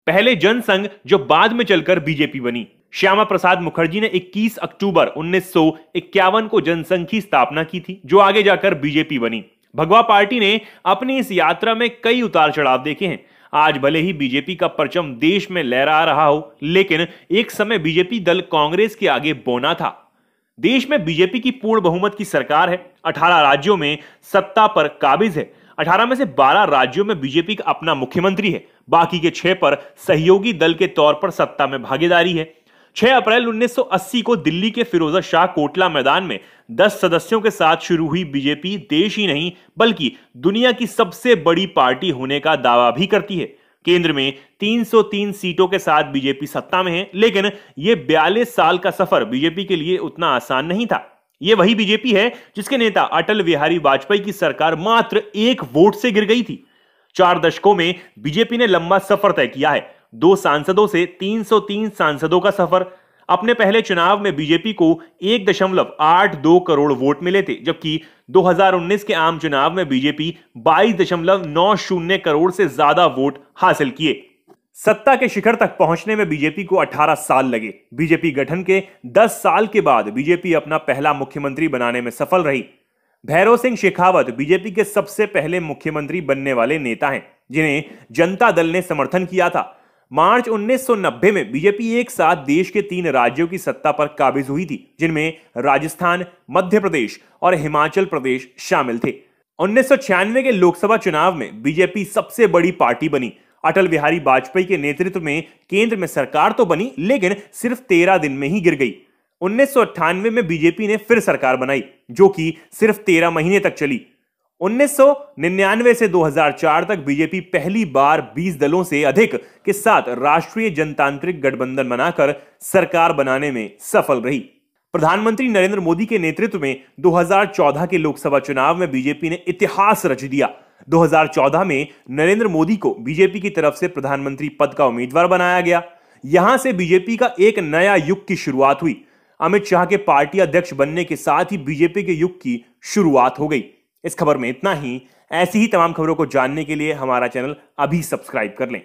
पहले जनसंघ जो बाद में चलकर बीजेपी बनी। श्यामा प्रसाद मुखर्जी ने 21 अक्टूबर 1951 को जनसंघ की स्थापना की थी, जो आगे जाकर बीजेपी बनी। भगवा पार्टी ने अपनी इस यात्रा में कई उतार चढ़ाव देखे हैं। आज भले ही बीजेपी का परचम देश में लहरा रहा हो, लेकिन एक समय बीजेपी दल कांग्रेस के आगे बौना था। देश में बीजेपी की पूर्ण बहुमत की सरकार है, 18 राज्यों में सत्ता पर काबिज है। 18 में से 12 राज्यों में बीजेपी का अपना मुख्यमंत्री है, बाकी के 6 पर सहयोगी दल के तौर पर सत्ता में भागीदारी है। 6 अप्रैल 1980 को दिल्ली के फिरोजा शाह कोटला मैदान में 10 सदस्यों के साथ शुरू हुई बीजेपी देश ही नहीं बल्कि दुनिया की सबसे बड़ी पार्टी होने का दावा भी करती है। केंद्र में 303 सीटों के साथ बीजेपी सत्ता में है, लेकिन यह 42 साल का सफर बीजेपी के लिए उतना आसान नहीं था। यह वही बीजेपी है जिसके नेता अटल बिहारी वाजपेयी की सरकार मात्र 1 वोट से गिर गई थी। 4 दशकों में बीजेपी ने लंबा सफर तय किया है। 2 सांसदों से 303 सांसदों का सफर। अपने पहले चुनाव में बीजेपी को 1.82 करोड़ वोट मिले थे, जबकि 2019 के आम चुनाव में बीजेपी 22.90 करोड़ से ज्यादा वोट हासिल किए। सत्ता के शिखर तक पहुंचने में बीजेपी को 18 साल लगे। बीजेपी गठन के 10 साल के बाद बीजेपी अपना पहला मुख्यमंत्री बनाने में सफल रही। भैरों सिंह शेखावत बीजेपी के सबसे पहले मुख्यमंत्री बनने वाले नेता हैं, जिन्हें जनता दल ने समर्थन किया था। मार्च 1990 में बीजेपी एक साथ देश के 3 राज्यों की सत्ता पर काबिज हुई थी, जिनमें राजस्थान, मध्य प्रदेश और हिमाचल प्रदेश शामिल थे। 1996 के लोकसभा चुनाव में बीजेपी सबसे बड़ी पार्टी बनी। अटल बिहारी वाजपेयी के नेतृत्व में केंद्र में सरकार तो बनी, लेकिन सिर्फ 13 दिन में ही गिर गई। 1998 में बीजेपी ने फिर सरकार बनाई, जो कि सिर्फ 13 महीने तक चली। 1999 से 2004 तक बीजेपी पहली बार 20 दलों से अधिक के साथ राष्ट्रीय जनतांत्रिक गठबंधन बनाकर सरकार बनाने में सफल रही। प्रधानमंत्री नरेंद्र मोदी के नेतृत्व में 2014 के लोकसभा चुनाव में बीजेपी ने इतिहास रच दिया। 2014 में नरेंद्र मोदी को बीजेपी की तरफ से प्रधानमंत्री पद का उम्मीदवार बनाया गया। यहां से बीजेपी का एक नया युग की शुरुआत हुई। अमित शाह के पार्टी अध्यक्ष बनने के साथ ही बीजेपी के युग की शुरुआत हो गई। इस खबर में इतना ही। ऐसी ही तमाम खबरों को जानने के लिए हमारा चैनल अभी सब्सक्राइब कर लें।